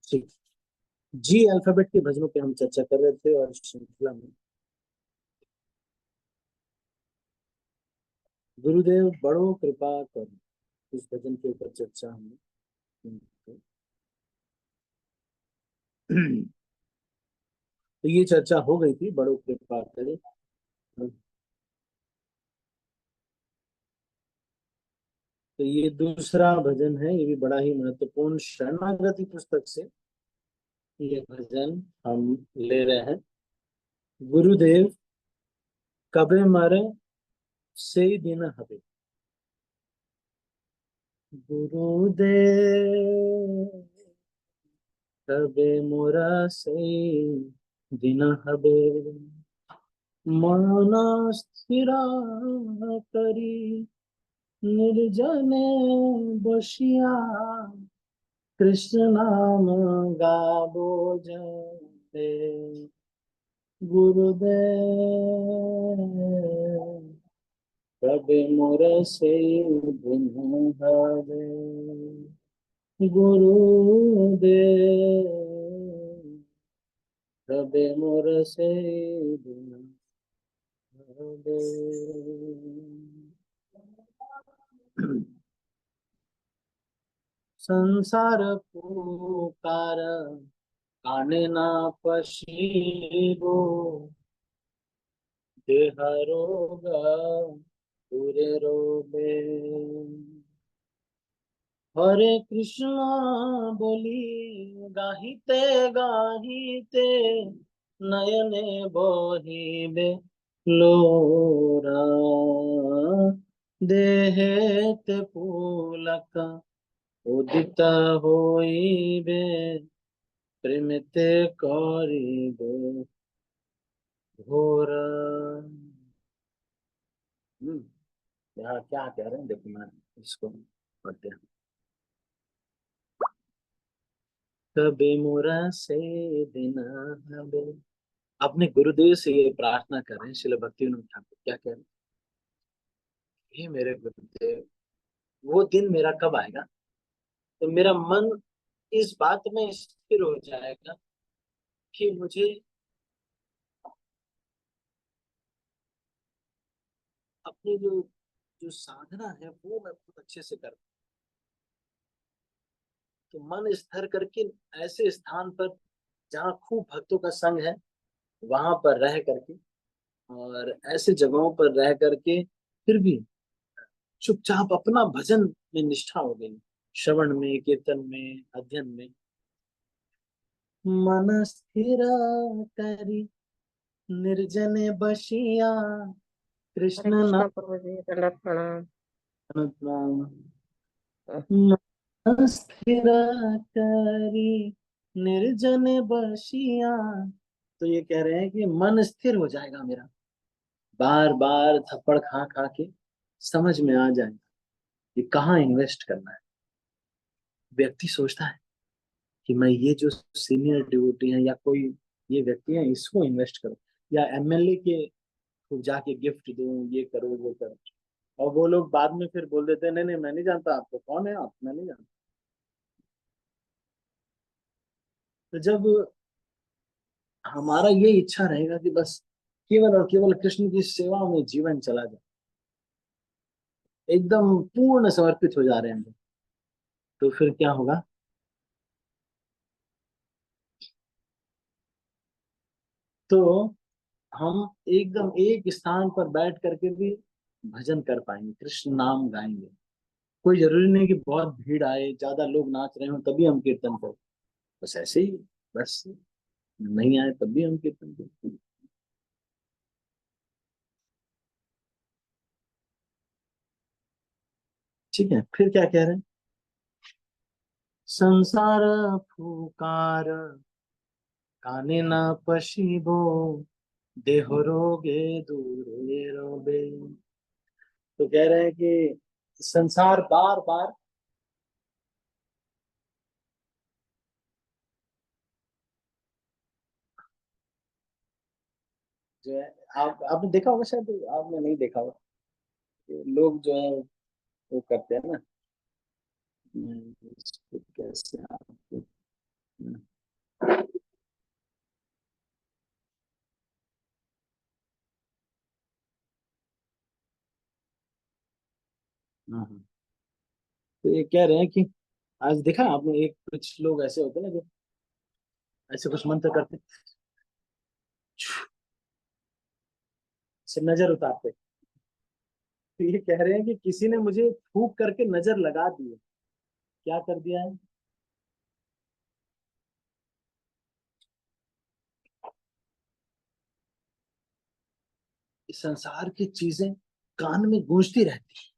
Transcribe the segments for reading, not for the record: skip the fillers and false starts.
ठीक। जी अल्फाबेट के भजनों पे हम चर्चा कर रहे थे और इस श्रृंखला में गुरुदेव बड़ो कृपा कर, इस भजन के ऊपर चर्चा हमने की। तो ये चर्चा हो गई थी, बड़ो कृपा करे। तो ये दूसरा भजन है, ये भी बड़ा ही महत्वपूर्ण शरणागति पुस्तक से ये भजन हम ले रहे हैं। गुरुदेव कबे मरे से दिन हबे। गुरुदेव कबे मोरा से दिन हबे, मन स्थिरा करी निर्जने बसिया, कृष्ण नाम गाबो जपे। गुरुदेव कबे मोर से दिन हवे। गुरुदेव कबे मोर से दिन हवे। संसार पुकार काने ना पशीबो, देह रोग पूरे रोबे। हरे कृष्णा बोली गाहिते गाहिते, नयने बोहिबे लोरा। देहेत पुलक उदित होइबे, प्रेमते करिबे घोर। यहाँ क्या कह रहे हैं देखो, मैं इसको पढ़ते हैं। कबे मोरा से दिन हबे। अपने गुरुदेव से ये प्रार्थना कर रहे हैं श्रील भक्तिविनोद ठाकुर। क्या कह रहे हैं? हे मेरे गुरुदेव, वो दिन मेरा कब आएगा तो मेरा मन इस बात में स्थिर हो जाएगा कि मुझे अपनी जो जो साधना है वो मैं बहुत अच्छे से कर। तो मन स्थिर करके ऐसे स्थान पर जहाँ खूब भक्तों का संग है वहां पर रह करके, और ऐसे जगहों पर रह करके फिर भी चुपचाप अपना भजन में निष्ठा हो गई, श्रवण में, कीर्तन में, अध्ययन में। मन स्थिर करी निर्जने बसिया, हरे कृष्ण कृष्णा प्रभु जी, दंडवत प्रणाम। नाम। मन स्थिर करी निर्जने बसिया। तो ये कह रहे हैं कि मन स्थिर हो जाएगा मेरा, बार बार थप्पड़ खा खा के समझ में आ जाएगा कि कहाँ इन्वेस्ट करना है। व्यक्ति सोचता है कि मैं ये जो सीनियर डिवोटी है या कोई ये व्यक्ति है इसको इन्वेस्ट करो, या एमएलए के को जाके गिफ्ट दूं, ये करो वो करो। और वो लोग बाद में फिर बोल देते हैं नहीं नहीं मैं नहीं जानता आपको, कौन है आप, मैं नहीं जानता। तो जब हमारा ये इच्छा रहेगा कि बस केवल और केवल कृष्ण की सेवा में जीवन चला जाए, एकदम पूर्ण समर्पित हो जा रहे हैं हम लोग, तो फिर क्या होगा? तो हम एकदम एक स्थान पर बैठ करके भी भजन कर पाएंगे, कृष्ण नाम गाएंगे। कोई जरूरी नहीं कि बहुत भीड़ आए, ज्यादा लोग नाच रहे हो तभी हम कीर्तन करें। बस ऐसे ही, बस नहीं आए तब भी हम कीर्तन करें। ठीक है, फिर क्या कह रहे हैं? संसार फूकार काने ना पशिबो, देह रोगे दूरे रोबे। तो कह रहे हैं कि संसार बार बार जो है, आप आपने देखा होगा, शायद आपने नहीं देखा होगा, कि लोग जो है वो करते हैं ना। इसको कैसे आपको हाँ। तो ये कह रहे हैं कि आज देखा आपने, एक कुछ लोग ऐसे होते हैं ना जो ऐसे कुछ मंत्र करते, से नजर उतारते। तो ये कह रहे हैं कि किसी ने मुझे फूंक करके नजर लगा दी है। क्या कर दिया है? इस संसार की चीजें कान में गूंजती रहती।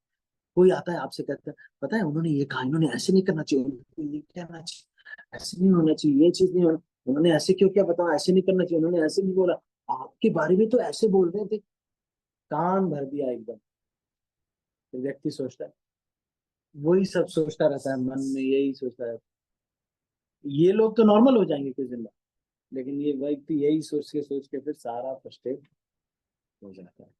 कोई आता है आपसे कहता है, पता है उन्होंने ये कहा, इन्होंने ऐसे नहीं करना चाहिए, उनको ये कहना चाहिए, ऐसे नहीं होना चाहिए, ये चीज नहीं होना, उन्होंने ऐसे क्यों किया बताओ, ऐसे नहीं करना चाहिए, उन्होंने ऐसे नहीं बोला, आपके बारे में तो ऐसे बोल रहे थे। कान भर दिया एकदम। तो व्यक्ति सोचता है, वही सब सोचता रहता है मन में, यही सोचता है। ये लोग तो नॉर्मल हो जाएंगे कुछ दिन बाद, लेकिन ये व्यक्ति यही सोच के फिर सारा फ्रस्ट्रेट हो जाता है।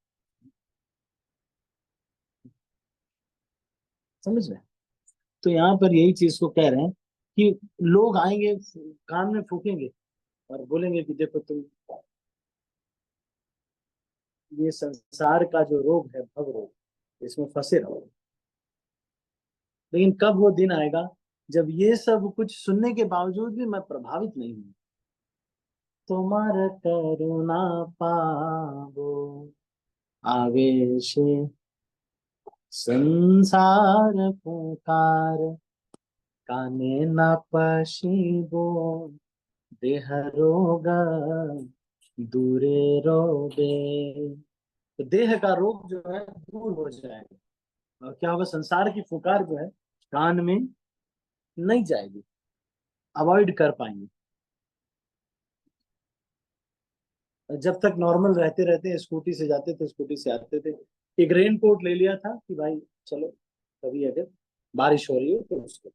समझ रहे हैं? तो यहाँ पर यही चीज को कह रहे हैं कि लोग आएंगे, कान में फूकेंगे और बोलेंगे कि देखो तुम, ये संसार का जो रोग है, भव रोग, इसमें फंसे रहो। लेकिन कब वो दिन आएगा जब ये सब कुछ सुनने के बावजूद भी मैं प्रभावित नहीं हूं। तुम्हार करुणा पावो आवेश संसार पुकार, काने न पशिबो देह रोग दूरे रोगे। तो देह का रोग जो है दूर हो जाएगा, और क्या होगा, संसार की पुकार जो है कान में नहीं जाएगी, अवॉइड कर पाएंगे। जब तक नॉर्मल रहते रहते, स्कूटी से जाते थे, स्कूटी से आते थे, एक रेन कोट ले लिया था कि भाई चलो, कभी अगर बारिश हो रही हो तो उसको।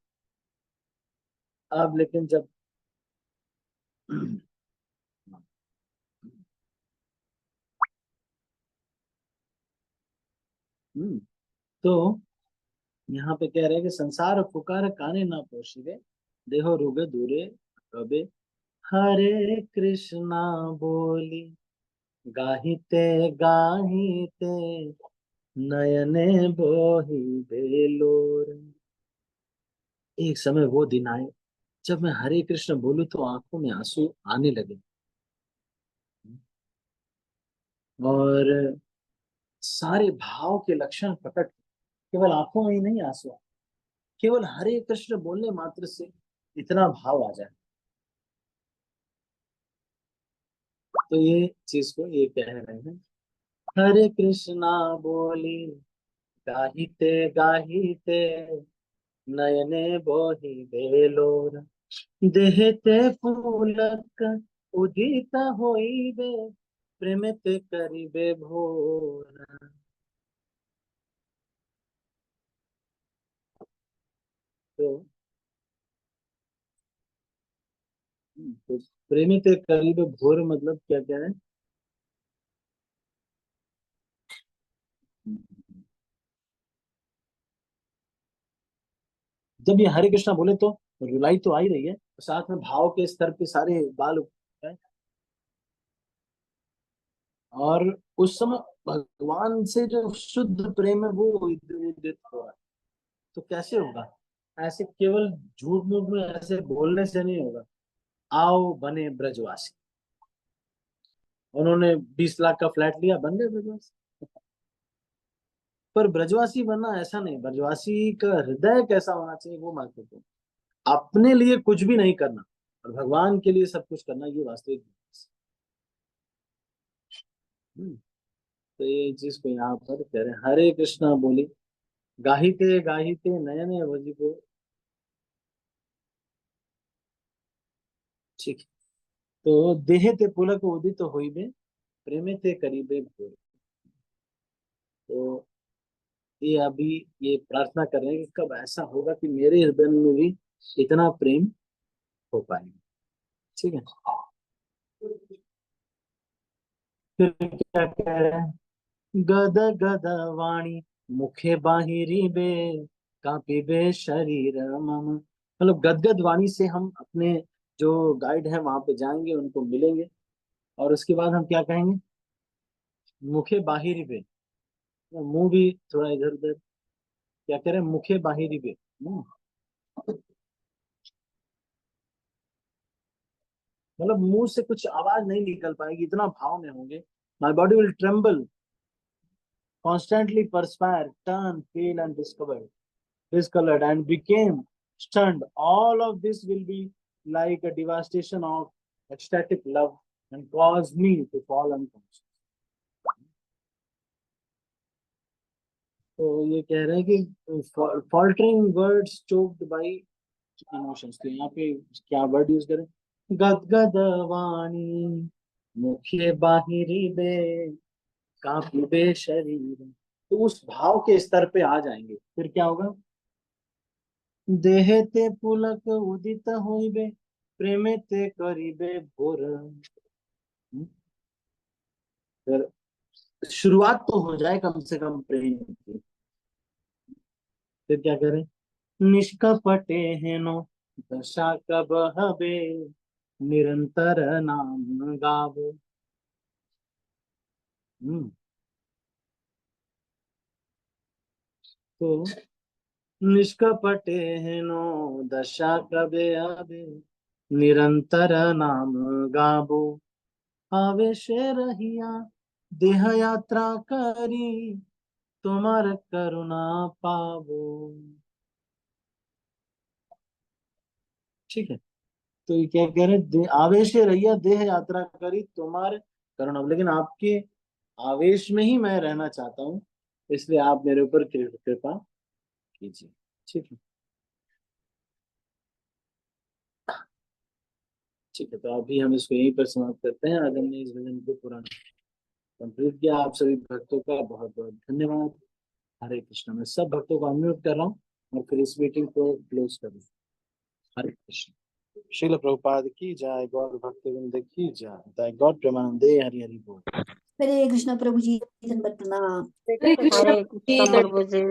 अब लेकिन जब तो यहाँ पे कह रहे हैं कि संसार फुकार काने ना पोषिबे, देहो रुगे दूरे रबे, हरे कृष्णा बोली गाहिते गाहिते नयने बोही बेलोर। एक समय वो दिन आए जब मैं हरे कृष्ण बोलूं तो आंखों में आंसू आने लगे, और सारे भाव के लक्षण प्रकट, केवल आंखों में ही नहीं आंसू, केवल हरे कृष्ण बोलने मात्र से इतना भाव आ जाए। तो ये चीज को ये कह रहे हैं, हरे कृष्णा बोली गाहिते गाहिते नयने बोही बेलोर, देहते फूलक उदित होइबे प्रेमते करिबे भोर। तो तो प्रेमित करिबे भोर मतलब क्या क्या है? जब ये हरे कृष्णा बोले तो रुलाई तो आ ही रही है, साथ में भाव के स्तर पे सारे बाल उठते हैं। और उस समय भगवान से जो शुद्ध प्रेम है वो उदित हो रहा है। तो कैसे होगा? ऐसे केवल झूठ मूठ में ऐसे बोलने से नहीं होगा। आओ बने ब्रजवासी, उन्होंने 20 लाख का फ्लैट लिया, बन गए ब्रजवासी। पर ब्रजवासी बनना ऐसा नहीं, ब्रजवासी का हृदय कैसा होना चाहिए वो महत्वपूर्ण। अपने लिए कुछ भी नहीं करना और भगवान के लिए सब कुछ करना, ये वास्तविक। हम्म, तो ये चीज को यहाँ पर कह रहे हैं, हरे कृष्णा बोली गाहिते गाहिते नयने भजिबो। ठीक है। तो देहे ते पुलक उदित होइबे प्रेमे ते करीबे भोर। तो ये अभी ये प्रार्थना कर रहे हैं कि कब ऐसा होगा कि मेरे हृदय में भी इतना प्रेम हो पाएगा। ठीक है। फिर क्या कह रहे हैं, गद गद वाणी मुखे बाहिरी बे कांपी बे शरीर मम। मतलब गदगद वाणी से हम अपने जो गाइड है वहां पे जाएंगे, उनको मिलेंगे, और उसके बाद हम क्या कहेंगे, मुखे बाहिरी पे, मुंह भी थोड़ा इधर उधर, क्या करें, मुखे बाहिरी पे। मतलब मुंह से कुछ आवाज नहीं निकल पाएगी, इतना भाव में होंगे। My body will tremble, constantly perspire, turn pale and discolored and became stunned. All of this will be like a devastation of ecstatic love and cause me to fall unconscious. तो ये कह रहे हैं कि faltering words choked by emotions. तो यहाँ पे क्या वर्ड यूज करें, गदगद वाणी मुखे बाहिरी बे कांपे शरीर। तो उस भाव के स्तर पे आ जाएंगे, फिर क्या होगा, देहे ते पुलक उदित होइबे प्रेमे ते करिबे भोर। फिर शुरुआत तो हो जाए कम से कम प्रेम की। फिर क्या करें, निष्कपटे हेनो दशा कब हबे निरंतर नाम गावो। हम्म, तो निष्कपटे हेनो दशा कबे हबे निरंतर नाम गावो। आवेश रहिया देह यात्रा करी तुम्हार करुणा पावो। ठीक है, तो ये क्या कह रहे हैं, आवेश रहिया देह यात्रा करी तुम्हारे करुणा, लेकिन आपके आवेश में ही मैं रहना चाहता हूँ, इसलिए आप मेरे ऊपर कृपा कीजिए। ठीक है, ठीक है, तो अभी हम इसको यहीं पर समाप्त करते हैं। आज हमने इस भजन को पूरा कंप्लीट किया। आप सभी भक्तों का बहुत बहुत धन्यवाद। हरे कृष्ण। मैं सब भक्तों को अनम्यूट कर रहा हूँ और फिर इस मीटिंग को क्लोज कर रहा हूँ। हरे कृष्ण। शिल प्रभुपाद की जय, गौर भक्त वृंद की जय, गॉड प्रेमानंदे, हरि हरि बोल। हरे कृष्ण प्रभु जी, दंडवत प्रणाम। हरे कृष्ण प्रभु जी।